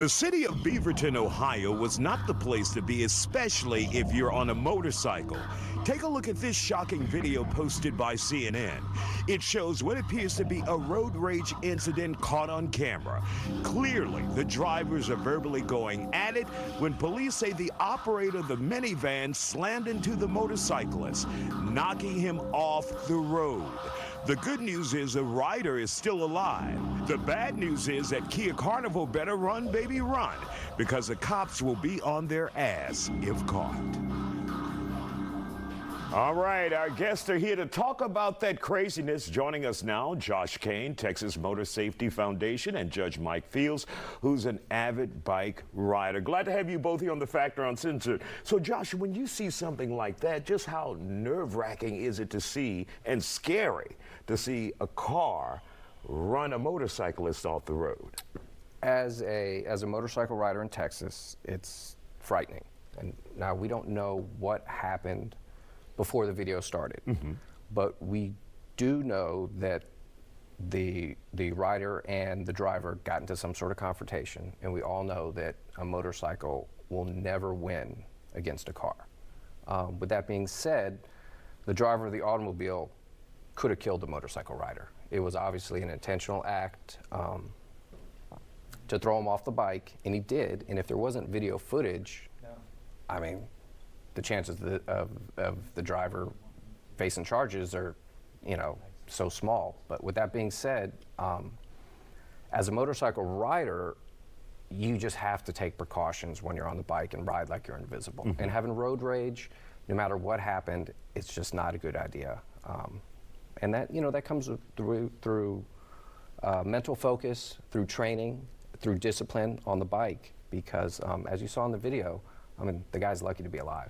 The city of Beaverton, Ohio was not the place to be, especially if you're on a motorcycle. Take a look at this shocking video posted by CNN. It shows what appears to be a road rage incident caught on camera. Clearly, the drivers are verbally going at it when police say the operator of the minivan slammed into the motorcyclist, knocking him off the road. The good news is the rider is still alive. The bad news is that Kia Carnival better run, baby, run, because the cops will be on their ass if caught. All right, our guests are here to talk about that craziness. Joining us now, Josh Kane, Texas Motor Safety Foundation, and Judge Mike Fields, who's an avid bike rider. Glad to have you both here on The Factor Uncensored. So, Josh, when you see something like that, just how nerve-wracking is it to see, and scary, to see a car run a motorcyclist off the road? As a motorcycle rider in Texas, it's frightening. And now we don't know what happened before the video started, but we do know that the rider and the driver got into some sort of confrontation, and we all know that a motorcycle will never win against a car. With that being said, the driver of the automobile could have killed the motorcycle rider. It was obviously an intentional act to throw him off the bike, and he did. And if there wasn't video footage, I mean, the chances of the driver facing charges are, so small. But with that being said, as a motorcycle rider, you just have to take precautions when you're on the bike and ride like you're invisible. And having road rage, no matter what happened, it's just not a good idea. And that, that comes through mental focus, through training, through discipline on the bike, because as you saw in the video, the guy's lucky to be alive.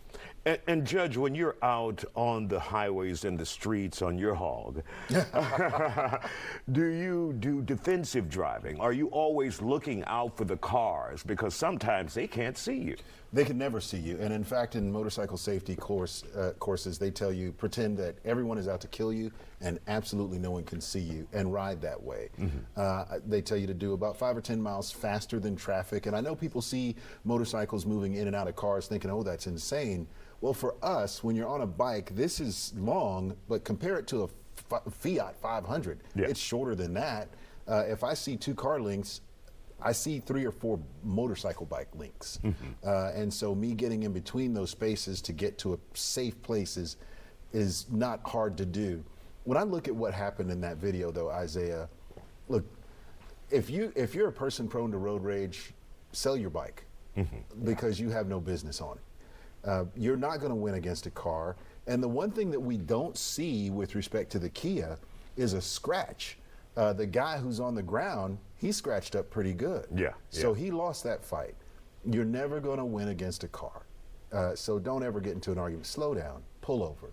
And Judge, when you're out on the highways and the streets on your hog, do you do defensive driving? Are you always looking out for the cars? Because sometimes they can't see you. They can never see you. And in fact, in motorcycle safety courses, they tell you, pretend that everyone is out to kill you and absolutely no one can see you, and ride that way. They tell you to do about 5 or 10 miles faster than traffic. And I know people see motorcycles moving in and out of cars thinking, oh, that's insane. Well, for us, when you're on a bike, this is long, but compare it to a Fiat 500. It's shorter than that. If I see 2 car lengths, I see 3 or 4 motorcycle bike links. And so me getting in between those spaces to get to a safe place is not hard to do. When I look at what happened in that video, though, Isaiah, look, if you're a person prone to road rage, sell your bike because you have no business on it. You're not going to win against a car. And the one thing that we don't see with respect to the Kia is a scratch. The guy who's on the ground, he scratched up pretty good. So he lost that fight. You're never going to win against a car. So don't ever get into an argument. Slow down, pull over,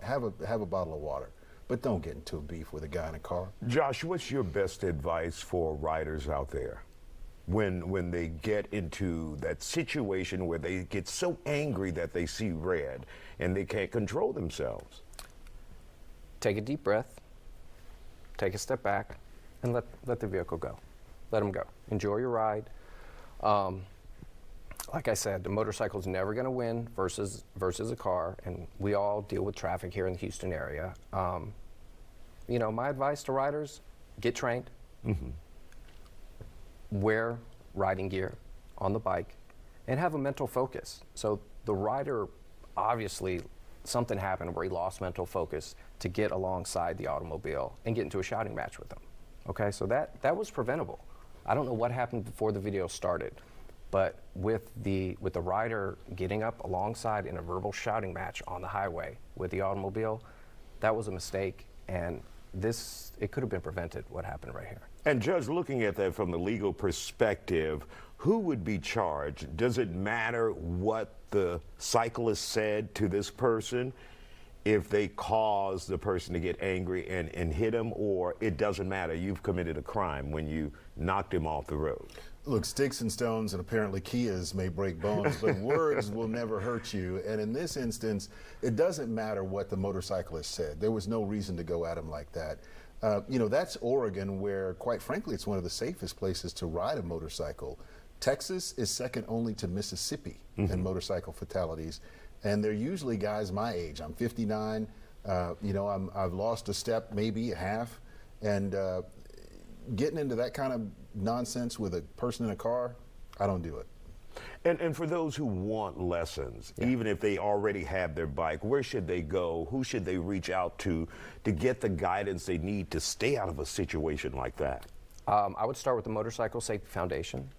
have a bottle of water, but don't get into a beef with a guy in a car. Josh, what's your best advice for riders out there when they get into that situation where they get so angry that they see red and they can't control themselves? Take a deep breath, take a step back, and let the vehicle go. Let them go. Enjoy your ride. Like I said, the motorcycle's never going to win versus a car, and we all deal with traffic here in the Houston area. My advice to riders: get trained, wear riding gear on the bike, and have a mental focus. So the rider, obviously, something happened where he lost mental focus to get alongside the automobile and get into a shouting match with them. Okay, so that was preventable. I don't know what happened before the video started, but with the rider getting up alongside in a verbal shouting match on the highway with the automobile, that was a mistake, and it could have been prevented, what happened right here. And Judge, looking at that from the legal perspective, who would be charged? Does it matter what the cyclist said to this person if they caused the person to get angry and hit him, or it doesn't matter, you've committed a crime when you knocked him off the road? Look, sticks and stones and apparently Kias may break bones, but words will never hurt you. And in this instance, it doesn't matter what the motorcyclist said. There was no reason to go at him like that. You know, that's Oregon, where, quite frankly, it's one of the safest places to ride a motorcycle. Texas is second only to Mississippi in motorcycle fatalities, and they're usually guys my age. I'm 59. You know, I've lost a step, maybe a half, and getting into that kind of nonsense with a person in a car, I don't do it. And for those who want lessons, even if they already have their bike, where should they go? Who should they reach out to get the guidance they need to stay out of a situation like that? I would start with the Motorcycle Safety Foundation.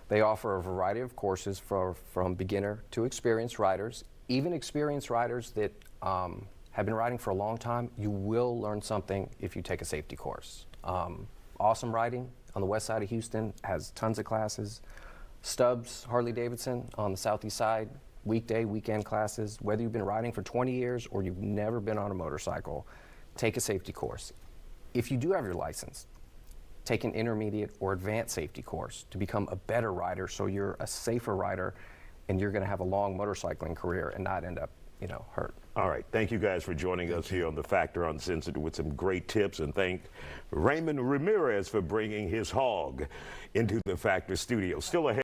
They offer a variety of courses from beginner to experienced riders. Even experienced riders that have been riding for a long time, you will learn something if you take a safety course. Awesome Riding on the west side of Houston has tons of classes. Stubbs Harley-Davidson on the southeast side, weekday, weekend classes. Whether you've been riding for 20 years or you've never been on a motorcycle, take a safety course. If you do have your license, take an intermediate or advanced safety course to become a better rider, so you're a safer rider and you're going to have a long motorcycling career and not end up, you know, hurt. All right. Thank you guys for joining us here on The Factor Uncensored with some great tips, and thank Raymond Ramirez for bringing his hog into the Factor studio. Still ahead.